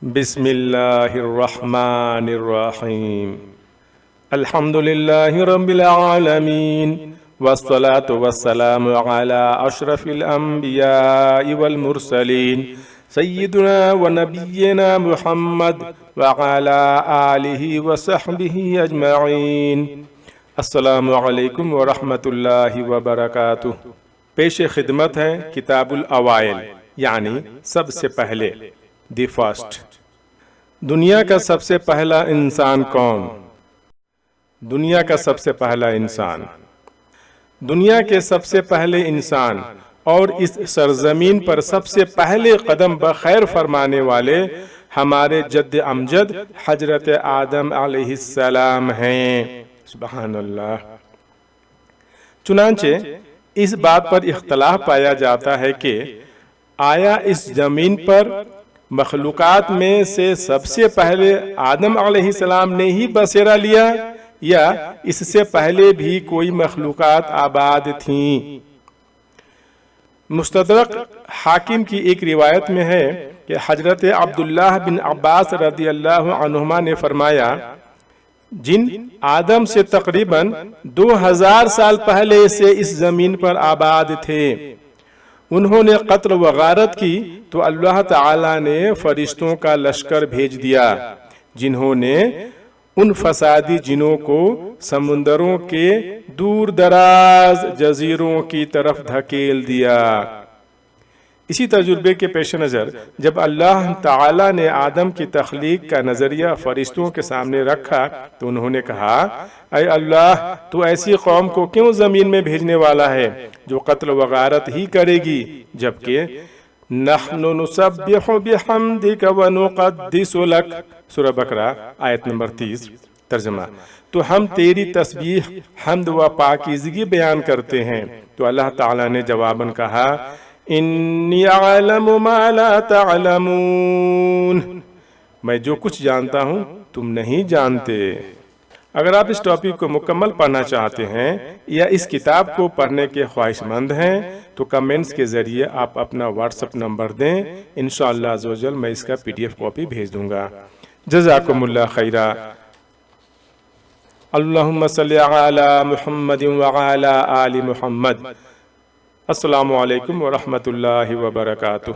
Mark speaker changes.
Speaker 1: بسم اللہ الرحمن الرحیم الحمد للہ رب العالمین والصلاة والسلام علی اشرف الانبیاء والمرسلین سیدنا و نبینا محمد وعلی آلہ وصحبہ اجمعین۔ السلام علیکم ورحمۃ اللہ وبرکاتہ۔ پیش خدمت ہے کتاب الاوائل یعنی سب سے پہلے، دی فرسٹ۔ دنیا کا سب سے پہلا انسان کون؟ دنیا کا سب سے پہلا انسان، دنیا کے سب سے پہلے انسان اور اس سرزمین پر سب سے پہلے قدم بخیر فرمانے والے ہمارے جد امجد حضرت آدم علیہ السلام ہیں۔ سبحان اللہ۔ چنانچہ اس بات پر اختلاف پایا جاتا ہے کہ آیا اس زمین پر مخلوقات میں سے سب سے پہلے آدم علیہ السلام نے ہی بسیرا لیا یا اس سے پہلے بھی کوئی مخلوقات آباد تھیں؟ مستدرک حاکم کی ایک روایت میں ہے کہ حضرت عبداللہ بن عباس رضی اللہ عنہما نے فرمایا، جن آدم سے تقریباً 2000 سال پہلے سے اس زمین پر آباد تھے، انہوں نے قتل و غارت کی تو اللہ تعالی نے فرشتوں کا لشکر بھیج دیا جنہوں نے ان فسادی جنوں کو سمندروں کے دور دراز جزیروں کی طرف دھکیل دیا۔ اسی تجربے کے پیش نظر جب اللہ تعالی نے آدم کی تخلیق کا نظریہ فرشتوں کے سامنے رکھا تو انہوں نے کہا، اے اللہ، تو ایسی قوم کو کیوں زمین میں بھیجنے والا ہے جو قتل و غارت ہی کرے گی، جبکہ نحن نسبح بحمدک ونقدس لک، سورہ بقرہ آیت نمبر 30۔ ترجمہ، تو ہم تیری تسبیح، حمد و پاکیزگی بیان کرتے ہیں۔ تو اللہ تعالیٰ نے جواباً کہا، انی اعلم ما لا تعلمون، میں جو کچھ جانتا ہوں تم نہیں جانتے۔ اگر آپ اس ٹاپک کو مکمل پڑھنا چاہتے ہیں یا اس کتاب کو پڑھنے کے خواہش مند ہیں تو کمنٹس کے ذریعے آپ اپنا واٹس ایپ نمبر دیں، انشاءاللہ عزوجل میں اس کا PDF کاپی بھیج دوں گا۔ جزاکم اللہ خیرا۔ اللہم صلی علی محمد وعلی آل محمد۔ السلام علیکم ورحمۃ اللہ وبرکاتہ۔